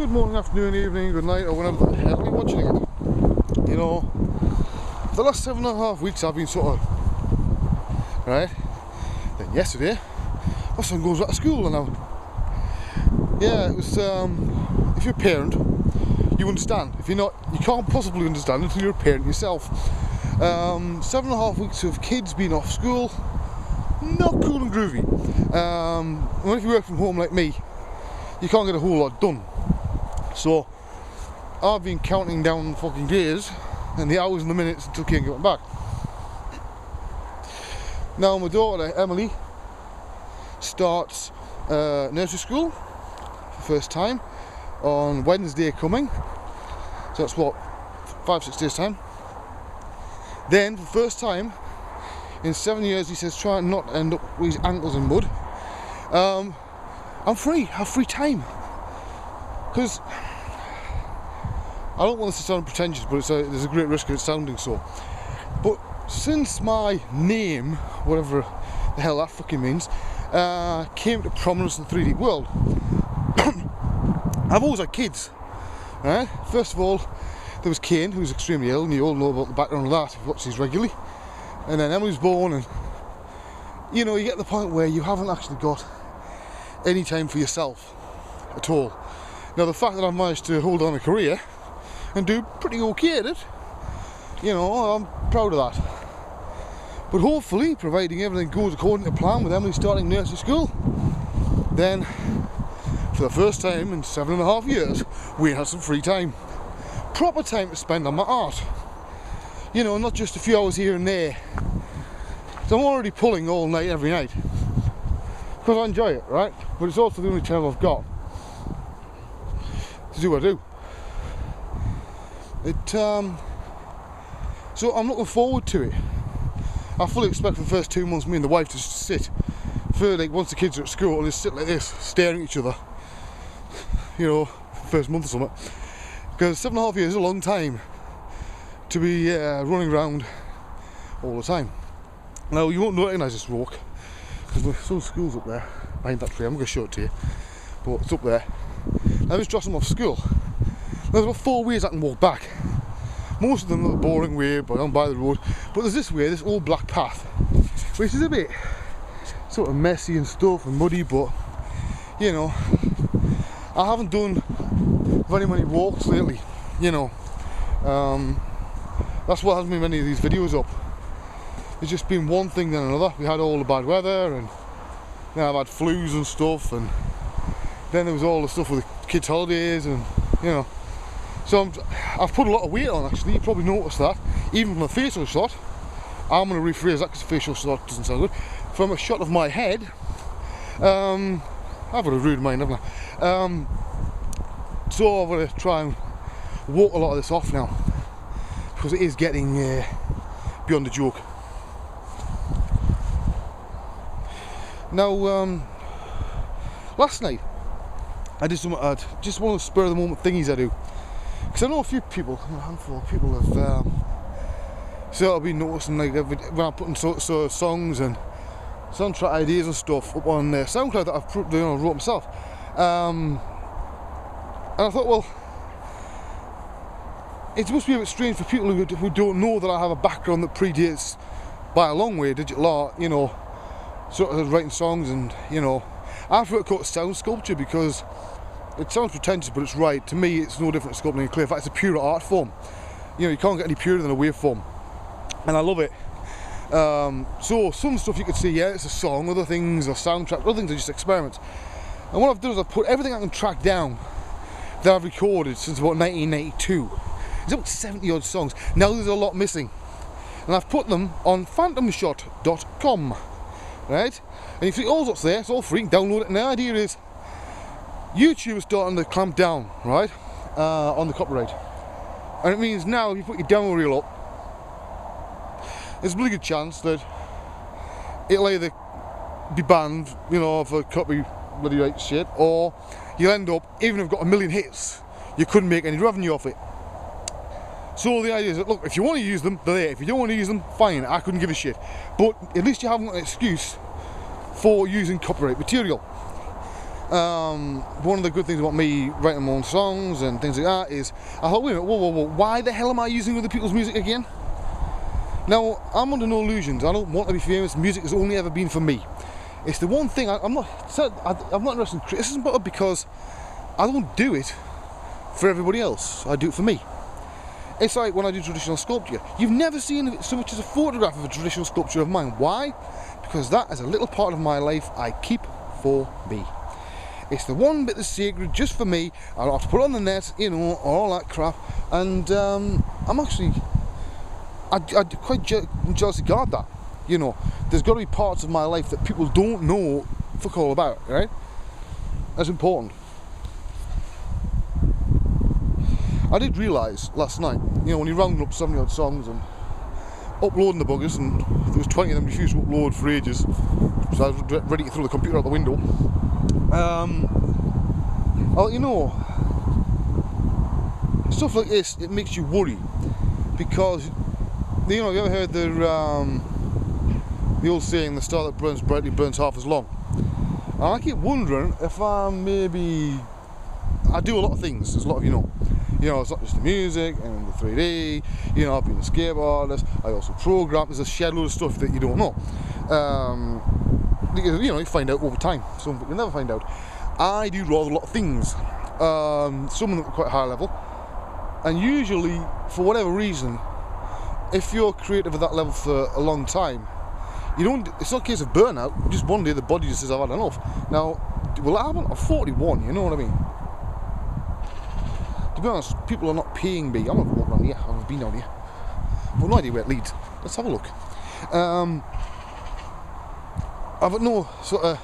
good morning, afternoon, evening, good night, or whenever the hell you're watching it. You know, the last 7.5 weeks I've been sort of, right, then yesterday, my son goes back to school and yeah, it was, if you're a parent, you understand. If you're not, you can't possibly understand until you're a parent yourself. 7.5 weeks of kids being off school, not cool and groovy. Well, if you work from home like me, you can't get a whole lot done. So I've been counting down the fucking days and the hours and the minutes until King got back. Now my daughter Emily starts nursery school for the first time on Wednesday coming. So that's what, 5-6 days time. Then for the first time in 7 years, he says, try and not end up with his ankles in mud. I'm free, I have free time. Because I don't want this to sound pretentious, but there's a great risk of it sounding so. But since my name, whatever the hell that fucking means, came to prominence in the 3D world, I've always had kids. Right? First of all, there was Kane, who was extremely ill, and you all know about the background of that if you watch these regularly. And then Emily was born, and you know, you get to the point where you haven't actually got any time for yourself at all. Now, the fact that I've managed to hold on a career and do pretty okay at it, you know, I'm proud of that. But hopefully, providing everything goes according to plan with Emily starting nursery school, then for the first time in 7.5 years, we had some free time. Proper time to spend on my art. You know, not just a few hours here and there. So I'm already pulling all night, every night. Because I enjoy it, right? But it's also the only time I've got to do what I do. So I'm looking forward to it. I fully expect for the first 2 months me and the wife to just sit for like once the kids are at school and just sit like this, staring at each other. You know, first month or something. Because 7.5 years is a long time to be running around all the time. Now you won't recognise this walk because my son's school's up there behind that tree. I'm going to show it to you, but it's up there. I just dropped them off school. There's about 4 ways I can walk back. Most of them are the boring way, but I'm by the road. But there's this way, this old black path, which is a bit sort of messy and stuff and muddy, but you know, I haven't done very many walks lately, you know. That's what has me many of these videos up. It's just been one thing then another. We had all the bad weather, and then I've had flus and stuff, and then there was all the stuff with the kids' holidays, and you know. So I've put a lot of weight on, actually. You probably noticed that. Even from a facial shot, I'm going to rephrase that because the facial shot doesn't sound good. From a shot of my head, I've got a rude mind, haven't I? So I'm going to try and walk a lot of this off now, because it is getting beyond a joke. Now, last night I did some just one of the spur of the moment thingies I do, because I know a few people, a handful of people have sort of been noticing, like when I'm putting sort of songs and soundtrack ideas and stuff up on SoundCloud that I've wrote myself, and I thought, well, it must be a bit strange for people who don't know that I have a background that predates by a long way digital art, you know, sort of writing songs, and you know, I've wrote called sound sculpture because it sounds pretentious, but it's right. To me, it's no different to sculpting in clay. In fact, it's a pure art form. You know, you can't get any purer than a waveform, and I love it. So some stuff you could see, yeah, it's a song. Other things are soundtrack. Other things are just experiments. And what I've done is I've put everything I can track down that I've recorded since about 1992. There's about 70 odd songs. Now there's a lot missing, and I've put them on phantomshot.com. Right? And you see all what's there, it's all free, you can download it. And the idea is YouTube is starting to clamp down, right, on the copyright. And it means now if you put your demo reel up, there's a really good chance that it'll either be banned, you know, for copyright shit, or you'll end up, even if you've got 1 million hits, you couldn't make any revenue off it. So the idea is that, look, if you want to use them, they're there. If you don't want to use them, fine, I couldn't give a shit. But at least you haven't got an excuse for using copyright material. One of the good things about me writing my own songs and things like that is I thought, wait a minute, whoa, why the hell am I using other people's music again? Now, I'm under no illusions. I don't want to be famous. Music has only ever been for me. It's the one thing I'm not interested in criticism about it, because I don't do it for everybody else. I do it for me. It's like when I do traditional sculpture. You've never seen so much as a photograph of a traditional sculpture of mine. Why? Because that is a little part of my life I keep for me. It's the one bit that's sacred just for me. I don't have to put it on the net, you know, all that crap. And I'm actually, I quite jealously guard that. You know, there's got to be parts of my life that people don't know fuck all about, right? That's important. I did realise last night, you know, when you round up 70 odd songs and uploading the buggers, and there was 20 of them refused to upload for ages, so I was ready to throw the computer out the window. Well, you know, stuff like this, it makes you worry, because, you know, you ever heard the old saying, the star that burns brightly burns half as long? And I keep wondering if I do a lot of things, as a lot of you know. You know, it's not just the music and the 3D, you know, I've been a skateboard artist, I also program, there's a shed load of stuff that you don't know. You know, you find out over time, some you'll never find out. I do rather a lot of things, some of them are quite high level, and usually, for whatever reason, if you're creative at that level for a long time, you don't, it's not a case of burnout, just one day the body just says I've had enough. Now, will that happen? I'm 41, you know what I mean? To be honest, people are not paying me. I'm not walking around here, I've been down here. I've no idea where it leads. Let's have a look. I've got no sort of,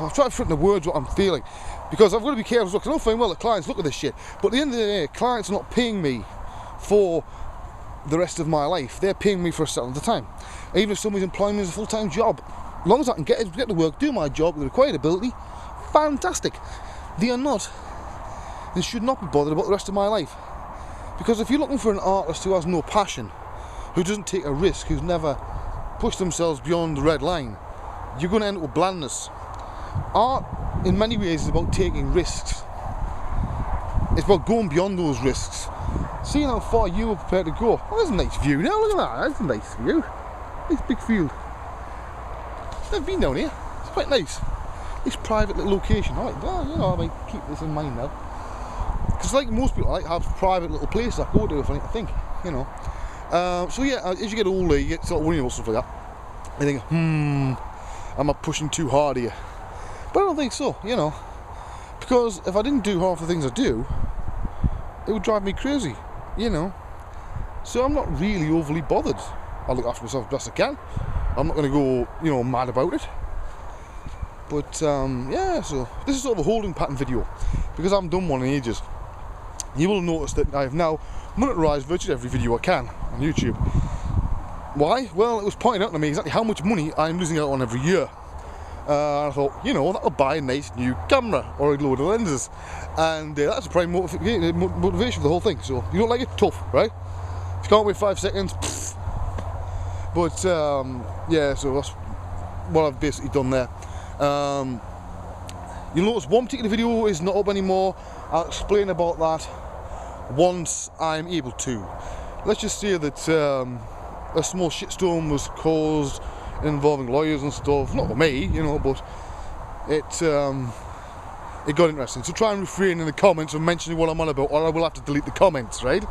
I've tried to fit in the words what I'm feeling, because I've got to be careful, because I don't find well that clients look at this shit, but at the end of the day, clients are not paying me for the rest of my life. They're paying me for a certain amount of time. Even if somebody's employing me as a full-time job, as long as I can get to work, do my job with the required ability, fantastic. They are not, and should not be bothered about the rest of my life. Because if you're looking for an artist who has no passion, who doesn't take a risk, who's never pushed themselves beyond the red line, you're going to end up with blandness. Art, in many ways, is about taking risks. It's about going beyond those risks. Seeing how far you are prepared to go. Oh, there's a nice view now, look at that, that's a nice view. Nice big field. I've been down here, it's quite nice. This private little location, I like, well, you know, I might keep this in mind now. Because like most people, I like to have private little places I go to if I need to think, you know. So yeah, as you get older, you get sort of worrying about stuff like that. You think, am I pushing too hard here? But I don't think so, you know. Because if I didn't do half the things I do, it would drive me crazy, you know. So I'm not really overly bothered. I look after myself as best I can. I'm not going to go, you know, mad about it. But yeah, so this is sort of a holding pattern video, because I haven't done one in ages. You will notice that I have now monetarised virtually every video I can on YouTube. Why? Well, it was pointed out to me exactly how much money I'm losing out on every year. I thought, you know, that'll buy a nice new camera or a load of lenses, and that's a prime motivation for the whole thing. So you don't like it, tough, right? If you can't wait 5 seconds, pfft. But yeah, so that's what I've basically done there. You'll notice one particular video is not up anymore. I'll explain about that once I'm able to. Let's just say that a small shitstorm was caused involving lawyers and stuff, not by me, you know, but it got interesting. So try and refrain in the comments from mentioning what I'm on about, or I will have to delete the comments, right?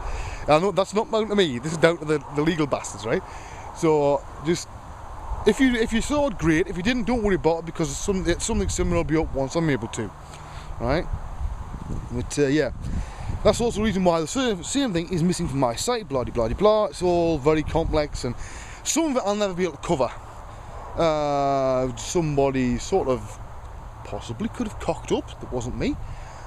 I know that's not down to me, this is down to the legal bastards, right? So just, if you saw it, great. If you didn't, don't worry about it, because something similar will be up once I'm able to, right? But yeah, that's also the reason why the same thing is missing from my site, blah blah blah. It's all very complex, and some of it I'll never be able to cover. Somebody sort of possibly could have cocked up, that wasn't me,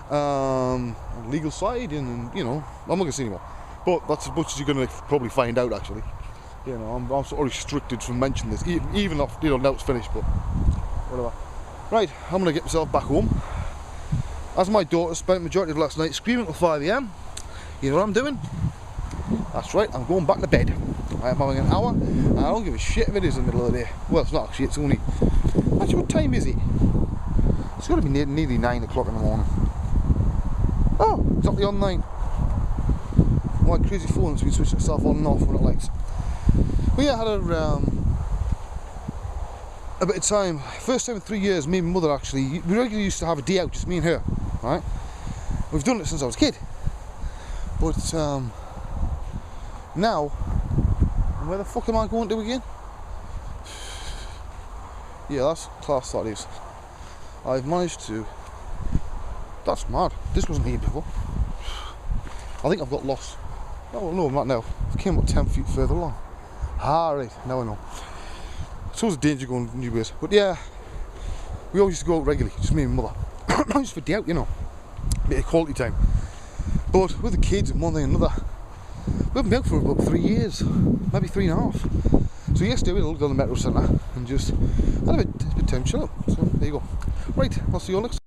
on the legal side, and you know, I'm not going to say anymore, but that's as much as you're going to probably find out, actually. You know, I'm sort of restricted from mentioning this, even if, you know, now it's finished, but whatever. Right, I'm going to get myself back home, as my daughter spent the majority of last night screaming till 5 AM. You know what I'm doing? That's right, I'm going back to bed. I'm having an hour, and I don't give a shit if it is in the middle of the day. Well, it's not actually, it's only, actually, what time is it? got to be nearly 9 o'clock in the morning. Oh, exactly on 9. My crazy phone's been switching itself on and off when it likes. But yeah, I had a bit of time. First time in 3 years, me and my mother actually, we regularly used to have a day out, just me and her, right? We've done it since I was a kid. But now, where the fuck am I going to again? Yeah, that's class, that is. I've managed to... That's mad. This wasn't here before. I think I've got lost. Oh no, I'm not now. I came up 10 feet further along. Ah, right, now I know. So it's a danger going new ways. But yeah, we always used to go out regularly, just me and my mother. Not just for day out, you know. Bit of quality time. But with the kids and one thing and another, we haven't been out for about 3 years, maybe 3.5. So yesterday we looked down the metro centre and just had a bit of time chill out. So there you go. Right, I'll see you all next time.